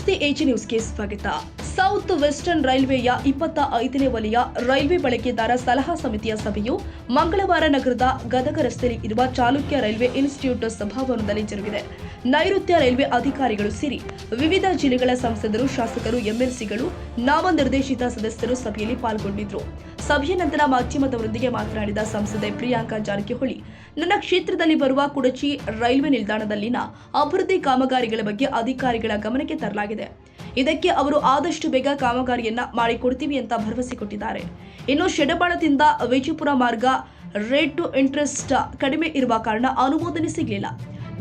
ನಮಸ್ತೆ ಎಜಿ ನ್ಯೂಸ್ಗೆ ಸ್ವಾಗತ. ಸೌತ್ ವೆಸ್ಟರ್ನ್ ರೈಲ್ವೆಯ 25ನೇ ವಲಯ ರೈಲ್ವೆ ಬಳಕೆದಾರ ಸಲಹಾ ಸಮಿತಿಯ ಸಭೆಯು ಮಂಗಳವಾರ ನಗರದ ಗದಗ ರಸ್ತೆಯಲ್ಲಿ ಇರುವ ಚಾಲುಕ್ಯ ರೈಲ್ವೆ ಇನ್ಸ್ಟಿಟ್ಯೂಟ್ ಸಭಾಭವನದಲ್ಲಿ ಜರುಗಿದೆ. ನೈಋತ್ಯ ರೈಲ್ವೆ ಅಧಿಕಾರಿಗಳು ಸೇರಿ ವಿವಿಧ ಜಿಲ್ಲೆಗಳ ಸಂಸದರು, ಶಾಸಕರು, ಎಂಎಲ್ಸಿಗಳು, ನಾಮನಿರ್ದೇಶಿತ ಸದಸ್ಯರು ಸಭೆಯಲ್ಲಿ ಪಾಲ್ಗೊಂಡಿದ್ದರು. ಸಭೆಯ ನಂತರ ಮಾಧ್ಯಮದವರೊಂದಿಗೆ ಮಾತನಾಡಿದ ಸಂಸದೆ ಪ್ರಿಯಾಂಕಾ ಜಾರಕಿಹೊಳಿ, ನನ್ನ ಕ್ಷೇತ್ರದಲ್ಲಿ ಬರುವ ಕುಡಚಿ ರೈಲ್ವೆ ನಿಲ್ದಾಣದಲ್ಲಿನ ಅಭಿವೃದ್ಧಿ ಕಾಮಗಾರಿಗಳ ಬಗ್ಗೆ ಅಧಿಕಾರಿಗಳ ಗಮನಕ್ಕೆ ತರಲಾಗಿದೆ. ಇದಕ್ಕೆ ಅವರು ಆದಷ್ಟು ಬೇಗ ಕಾಮಗಾರಿಯನ್ನ ಮಾಡಿಕೊಡ್ತೀವಿ ಅಂತ ಭರವಸೆ ಕೊಟ್ಟಿದ್ದಾರೆ. ಇನ್ನು ಶೆಡಬಾಳದಿಂದ ವಿಜಯಪುರ ಮಾರ್ಗ ರೇಟ್ ಟು ಇಂಟ್ರೆಸ್ಟ್ ಕಡಿಮೆ ಇರುವ ಕಾರಣ ಅನುಮೋದನೆ ಸಿಗಲಿಲ್ಲ.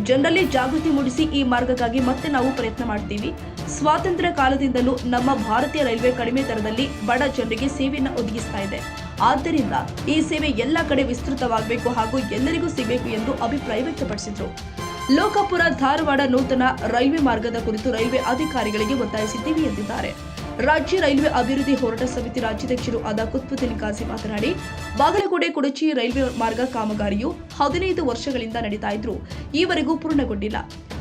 ಜನರಲ್ಲಿ ಜಾಗೃತಿ ಮೂಡಿಸಿ ಈ ಮಾರ್ಗಕ್ಕಾಗಿ ಮತ್ತೆ ನಾವು ಪ್ರಯತ್ನ ಮಾಡ್ತೀವಿ. ಸ್ವಾತಂತ್ರ್ಯ ಕಾಲದಿಂದಲೂ ನಮ್ಮ ಭಾರತೀಯ ರೈಲ್ವೆ ಕಡಿಮೆ ದರದಲ್ಲಿ ಬಡ ಜನರಿಗೆ ಸೇವೆಯನ್ನು ಒದಗಿಸ್ತಾ ಇದೆ. ಆದ್ದರಿಂದ ಈ ಸೇವೆ ಎಲ್ಲ ಕಡೆ ವಿಸ್ತೃತವಾಗಬೇಕು ಹಾಗೂ ಎಲ್ಲರಿಗೂ ಸಿಗಬೇಕು ಎಂದು ಅಭಿಪ್ರಾಯ ವ್ಯಕ್ತಪಡಿಸಿದರು. ಲೋಕಾಪುರ ಧಾರವಾಡ ನೂತನ ರೈಲ್ವೆ ಮಾರ್ಗದ ಕುರಿತು ರೈಲ್ವೆ ಅಧಿಕಾರಿಗಳಿಗೆ ಒತ್ತಾಯಿಸಿದ್ದೀವಿ ಎಂದಿದ್ದಾರೆ. ರಾಜ್ಯ ರೈಲ್ವೆ ಅಭಿವೃದ್ಧಿ ಹೋರಾಟ ಸಮಿತಿ ರಾಜ್ಯಾಧ್ಯಕ್ಷರು ಆದ ಕುತ್ಬುದ್ದೀನ್ ಕಾಸಿ ಮಾತನಾಡಿ, ಬಾಗಲಕೋಟೆ ಕುಡಚಿ ರೈಲ್ವೆ ಮಾರ್ಗ ಕಾಮಗಾರಿಯು 15 ವರ್ಷಗಳಿಂದ ನಡೀತಾ ಇದ್ರೂ ಈವರೆಗೂ ಪೂರ್ಣಗೊಂಡಿಲ್ಲ.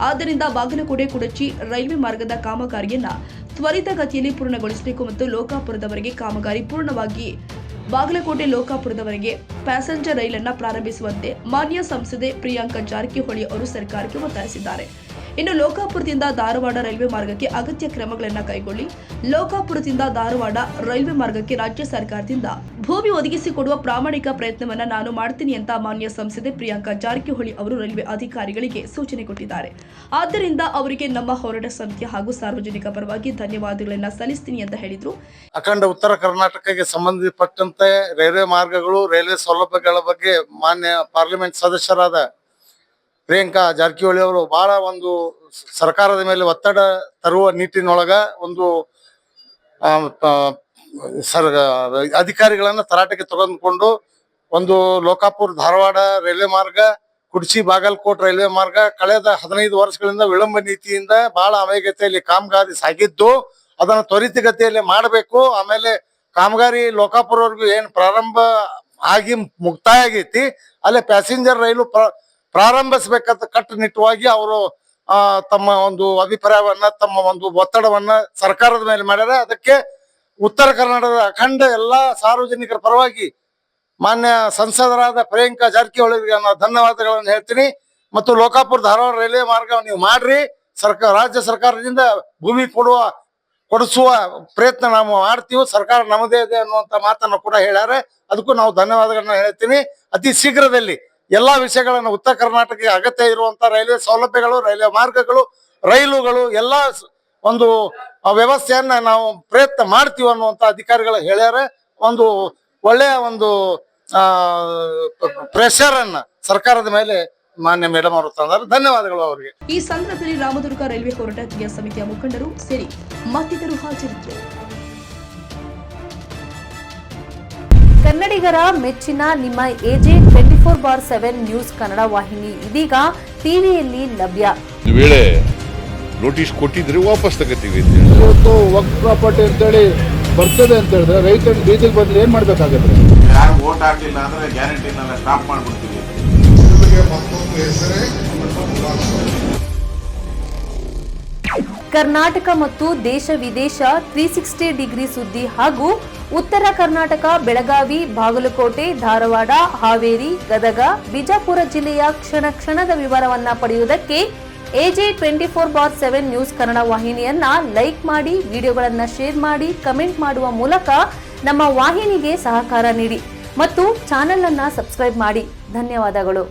ಆದ್ದರಿಂದ ಬಾಗಲಕೋಟೆ ಕುಡಚಿ ರೈಲ್ವೆ ಮಾರ್ಗದ ಕಾಮಗಾರಿಯನ್ನ ತ್ವರಿತಗತಿಯಲ್ಲಿ ಪೂರ್ಣಗೊಳಿಸಬೇಕು ಮತ್ತು ಲೋಕಾಪುರದವರೆಗೆ ಕಾಮಗಾರಿ ಪೂರ್ಣವಾಗಿ ಬಾಗಲಕೋಟೆ ಲೋಕಾಪುರದವರೆಗೆ ಪ್ಯಾಸೆಂಜರ್ ರೈಲನ್ನ ಪ್ರಾರಂಭಿಸುವಂತೆ ಮಾನ್ಯ ಸಂಸದೆ ಪ್ರಿಯಾಂಕಾ ಜಾರಕಿಹೊಳಿ ಅವರು ಸರ್ಕಾರಕ್ಕೆ ಒತ್ತಾಯಿಸಿದ್ದಾರೆ. ಇನ್ನು ಲೋಕಾಪುರದಿಂದ ಧಾರವಾಡ ರೈಲ್ವೆ ಮಾರ್ಗಕ್ಕೆ ಅಗತ್ಯ ಕ್ರಮಗಳನ್ನು ಕೈಗೊಳ್ಳಿ. ಲೋಕಾಪುರದಿಂದ ಧಾರವಾಡ ರೈಲ್ವೆ ಮಾರ್ಗಕ್ಕೆ ರಾಜ್ಯ ಸರ್ಕಾರದಿಂದ ಭೂಮಿ ಒದಗಿಸಿಕೊಡುವ ಪ್ರಾಮಾಣಿಕ ಪ್ರಯತ್ನವನ್ನ ನಾನು ಮಾಡ್ತೀನಿ ಅಂತ ಮಾನ್ಯ ಸಂಸದೆ ಪ್ರಿಯಾಂಕಾ ಜಾರಕಿಹೊಳಿ ಅವರು ರೈಲ್ವೆ ಅಧಿಕಾರಿಗಳಿಗೆ ಸೂಚನೆ ಕೊಟ್ಟಿದ್ದಾರೆ. ಆದ್ದರಿಂದ ಅವರಿಗೆ ನಮ್ಮ ಹೋರಾಟ ಸಮಿತಿ ಹಾಗೂ ಸಾರ್ವಜನಿಕ ಪರವಾಗಿ ಧನ್ಯವಾದಗಳನ್ನ ಸಲ್ಲಿಸ್ತೀನಿ ಅಂತ ಹೇಳಿದ್ರು. ಅಖಂಡ ಉತ್ತರ ಕರ್ನಾಟಕಕ್ಕೆ ಸಂಬಂಧಪಟ್ಟಂತೆ ರೈಲ್ವೆ ಮಾರ್ಗಗಳು, ರೈಲ್ವೆ ಸೌಲಭ್ಯಗಳ ಬಗ್ಗೆ ಮಾನ್ಯ ಪಾರ್ಲಿಮೆಂಟ್ ಸದಸ್ಯರಾದ ಪ್ರಿಯಾಂಕಾ ಜಾರಕಿಹೊಳಿ ಅವರು ಬಹಳ ಒಂದು ಸರ್ಕಾರದ ಮೇಲೆ ಒತ್ತಡ ತರುವ ನಿಟ್ಟಿನೊಳಗ ಒಂದು ಅಧಿಕಾರಿಗಳನ್ನ ತರಾಟೆಗೆ ತೆಗೆದುಕೊಂಡು ಒಂದು ಲೋಕಾಪುರ ಧಾರವಾಡ ರೈಲ್ವೆ ಮಾರ್ಗ, ಕುಡ್ಚಿ ಬಾಗಲಕೋಟ್ ರೈಲ್ವೆ ಮಾರ್ಗ ಕಳೆದ 15 ವರ್ಷಗಳಿಂದ ವಿಳಂಬ ನೀತಿಯಿಂದ ಬಹಳ ಅವೇಗತೆಯಲ್ಲಿ ಕಾಮಗಾರಿ ಸಾಗಿದ್ದು ಅದನ್ನು ತ್ವರಿತಗತಿಯಲ್ಲಿ ಮಾಡಬೇಕು. ಆಮೇಲೆ ಕಾಮಗಾರಿ ಲೋಕಾಪುರವರೆಗೂ ಏನ್ ಪ್ರಾರಂಭ ಆಗಿ ಮುಕ್ತಾಯ ಆಗೈತಿ, ಅಲ್ಲೇ ಪ್ಯಾಸೆಂಜರ್ ರೈಲು ಪ್ರಾರಂಭಿಸಬೇಕಂತ ಕಟ್ಟುನಿಟ್ಟುವಾಗಿ ಅವರು ತಮ್ಮ ಒಂದು ಅಭಿಪ್ರಾಯವನ್ನ, ತಮ್ಮ ಒಂದು ಒತ್ತಡವನ್ನ ಸರ್ಕಾರದ ಮೇಲೆ ಮಾಡ್ಯಾರ. ಅದಕ್ಕೆ ಉತ್ತರ ಕರ್ನಾಟಕದ ಅಖಂಡ ಎಲ್ಲಾ ಸಾರ್ವಜನಿಕರ ಪರವಾಗಿ ಮಾನ್ಯ ಸಂಸದರಾದ ಪ್ರಿಯಾಂಕಾ ಜಾರಕಿಹೊಳಿಗೆ ನಾನು ಧನ್ಯವಾದಗಳನ್ನು ಹೇಳ್ತೀನಿ. ಮತ್ತು ಲೋಕಾಪುರ ಧಾರವಾಡ ರೈಲ್ವೆ ಮಾರ್ಗ ನೀವು ಮಾಡ್ರಿ, ರಾಜ್ಯ ಸರ್ಕಾರದಿಂದ ಭೂಮಿ ಕೊಡಿಸುವ ಪ್ರಯತ್ನ ನಾವು ಮಾಡ್ತೀವಿ, ಸರ್ಕಾರ ನಮ್ಮದೇ ಇದೆ ಅನ್ನುವಂತ ಮಾತನ್ನು ಕೂಡ ಹೇಳ್ಯಾರೆ. ಅದಕ್ಕೂ ನಾವು ಧನ್ಯವಾದಗಳನ್ನ ಹೇಳ್ತೀನಿ. ಅತಿ ಶೀಘ್ರದಲ್ಲಿ ಎಲ್ಲಾ ವಿಷಯಗಳನ್ನು ಉತ್ತರ ಕರ್ನಾಟಕಕ್ಕೆ ಅಗತ್ಯ ಇರುವಂತ ರೈಲ್ವೆ ಸೌಲಭ್ಯಗಳು, ರೈಲ್ವೆ ಮಾರ್ಗಗಳು, ರೈಲುಗಳು ಎಲ್ಲ ಒಂದು ವ್ಯವಸ್ಥೆಯನ್ನ ನಾವು ಪ್ರಯತ್ನ ಮಾಡ್ತೀವಿ ಅನ್ನುವಂತ ಅಧಿಕಾರಿಗಳು ಹೇಳ್ಯಾರ. ಒಂದು ಒಳ್ಳೆಯ ಒಂದು ಪ್ರೆಷರ್ ಅನ್ನ ಸರ್ಕಾರದ ಮೇಲೆ ಮಾನ್ಯ ಮೇಡಮ್ ಅವರು ತಂದಾರೆ. ಧನ್ಯವಾದಗಳು ಅವರಿಗೆ. ಈ ಸಂದರ್ಭದಲ್ಲಿ ರಾಮದುರ್ಗ ರೈಲ್ವೆ ಹೋರಾಟ ಸಮಿತಿಯ ಮುಖಂಡರು ಸೇರಿ ಮತ್ತಿತರರು ಹಾಜರಿದ್ದರು. ಕನ್ನಡಿಗರ ಮೆಚ್ಚಿನ ನಿಮ್ಮ ಎಜೆ 24/7 ನ್ಯೂಸ್ ಕನ್ನಡ ವಾಹಿನಿ ಇದೀಗ ಟಿವಿಯಲ್ಲಿ ಲಭ್ಯ. ವೇಳೆ ನೋಟಿಸ್ ಕೊಟ್ಟಿದ್ರೆ ವಾಪಸ್ ತಗೋತೀವಿ. ಇವತ್ತು ವಕ್ಫ್ ಪ್ರಾಪರ್ಟಿ ಅಂತೇಳಿ ಬರ್ತದೆ ಅಂತ ಹೇಳಿದ್ರೆ ರೈತರ ಬೀದಿಗೆ ಬಂದ್ರೆ ಏನ್ ಮಾಡ್ಬೇಕಾಗತ್ತೆ? ಯಾರು ವೋಟ್ ಹಾಕಲಿಲ್ಲ ಅಂದ್ರೆ ಗ್ಯಾರಂಟಿನೆಲ್ಲ ಸ್ಟಾಪ್ ಮಾಡ್ಬಿಡ್ತೀವಿ. ಕರ್ನಾಟಕ ಮತ್ತು ದೇಶ ವಿದೇಶ 360 ಡಿಗ್ರಿ ಸುದ್ದಿ ಹಾಗೂ ಉತ್ತರ ಕರ್ನಾಟಕ, ಬೆಳಗಾವಿ, ಬಾಗಲಕೋಟೆ, ಧಾರವಾಡ, ಹಾವೇರಿ, ಗದಗ, ಬಿಜಾಪುರ ಜಿಲ್ಲೆಯ ಕ್ಷಣ ಕ್ಷಣದ ವಿವರವನ್ನ ಪಡೆಯುವುದಕ್ಕೆ ಎಜೆ 24/7 ನ್ಯೂಸ್ ಕನ್ನಡ ವಾಹಿನಿಯನ್ನ ಲೈಕ್ ಮಾಡಿ, ವಿಡಿಯೋಗಳನ್ನ ಶೇರ್ ಮಾಡಿ, ಕಮೆಂಟ್ ಮಾಡುವ ಮೂಲಕ ನಮ್ಮ ವಾಹಿನಿಗೆ ಸಹಕಾರ ನೀಡಿ ಮತ್ತು ಚಾನೆಲ್ ಅನ್ನ ಸಬ್ಸ್ಕ್ರೈಬ್ ಮಾಡಿ. ಧನ್ಯವಾದಗಳು.